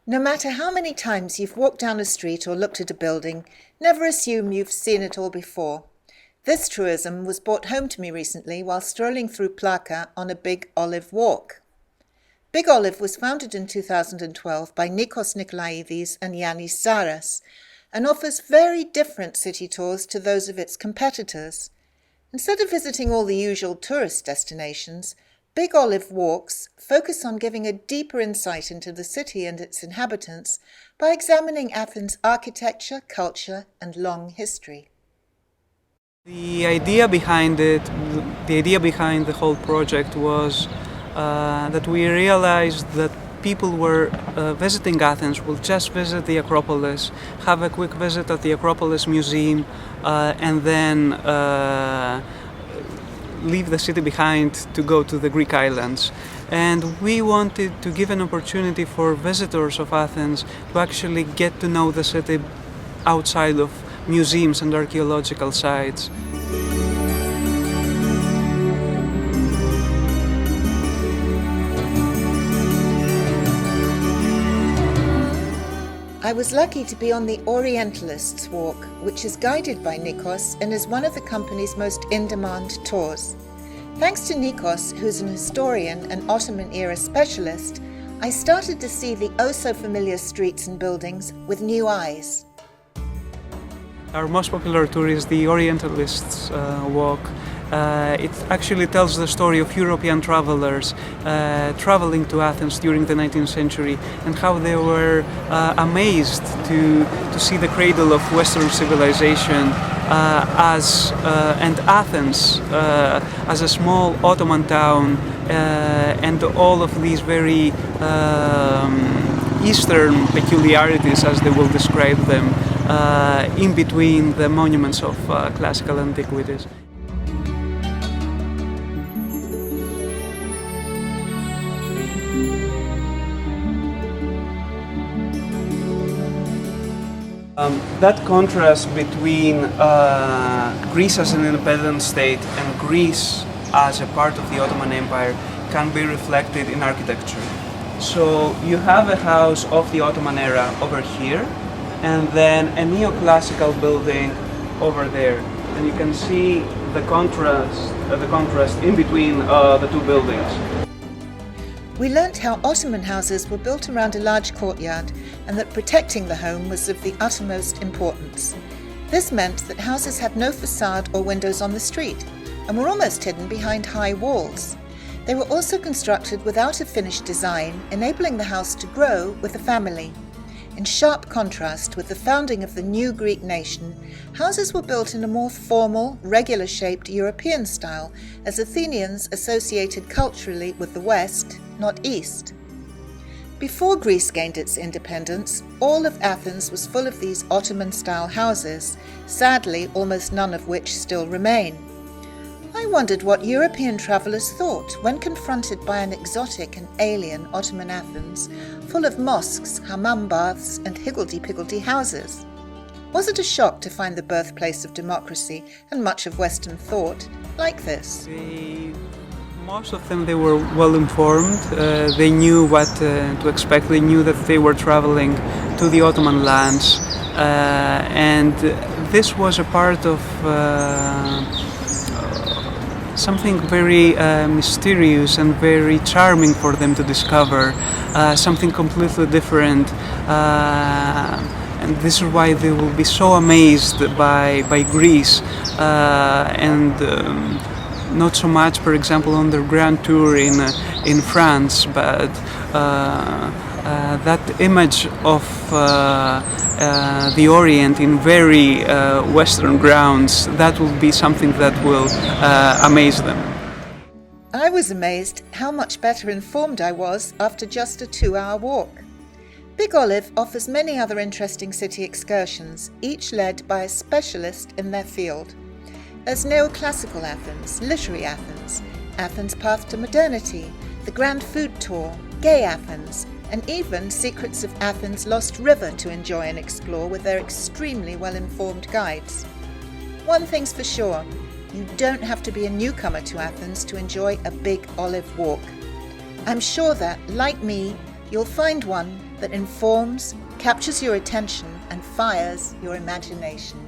No matter how many times you've walked down a street or looked at a building, never assume you've seen it all before. This truism was brought home to me recently while strolling through Plaka on a Big Olive Walk. Big Olive was founded in 2012 by Nikos Nikolaidis and Yannis Saras and offers very different city tours to those of its competitors. Instead of visiting all the usual tourist destinations, Big Olive Walks focus on giving a deeper insight into the city and its inhabitants by examining Athens' architecture, culture, and long history. The idea behind the whole project was that we realized that people were visiting Athens will just visit the Acropolis, have a quick visit at the Acropolis Museum, and then leave the city behind to go to the Greek islands. And we wanted to give an opportunity for visitors of Athens to actually get to know the city outside of museums and archaeological sites. I was lucky to be on the Orientalists Walk, which is guided by Nikos and is one of the company's most in-demand tours. Thanks to Nikos, who's an historian and Ottoman-era specialist, I started to see the oh-so-familiar streets and buildings with new eyes. Our most popular tour is the Orientalists Walk. It actually tells the story of European travelers traveling to Athens during the 19th century and how they were amazed to see the cradle of Western civilization and Athens as a small Ottoman town and all of these very Eastern peculiarities, as they will describe them, in between the monuments of classical antiquities. That contrast between Greece as an independent state and Greece as a part of the Ottoman Empire can be reflected in architecture. So you have a house of the Ottoman era over here, and then a neoclassical building over there. And you can see the contrast in between the two buildings. We learnt how Ottoman houses were built around a large courtyard and that protecting the home was of the uttermost importance. This meant that houses had no facade or windows on the street and were almost hidden behind high walls. They were also constructed without a finished design, enabling the house to grow with the family. In sharp contrast with the founding of the new Greek nation, houses were built in a more formal, regular-shaped European style, as Athenians associated culturally with the West, not East. Before Greece gained its independence, all of Athens was full of these Ottoman-style houses, sadly almost none of which still remain. I wondered what European travellers thought when confronted by an exotic and alien Ottoman Athens, full of mosques, hammam baths and higgledy-piggledy houses. Was it a shock to find the birthplace of democracy and much of Western thought like this? Most of them, they were well informed. They knew what to expect. They knew that they were traveling to the Ottoman lands, and this was a part of something very mysterious and very charming for them to discover, something completely different. And this is why they will be so amazed by Greece and not so much, for example, on their grand tour in France, but that image of the Orient in very Western grounds, that will be something that will amaze them. I was amazed how much better informed I was after just a 2-hour walk. Big Olive offers many other interesting city excursions, each led by a specialist in their field. There's neoclassical Athens, literary Athens, Athens' path to modernity, the grand food tour, gay Athens, and even Secrets of Athens' Lost River to enjoy and explore with their extremely well-informed guides. One thing's for sure, you don't have to be a newcomer to Athens to enjoy a Big Olive Walk. I'm sure that, like me, you'll find one that informs, captures your attention, and fires your imagination.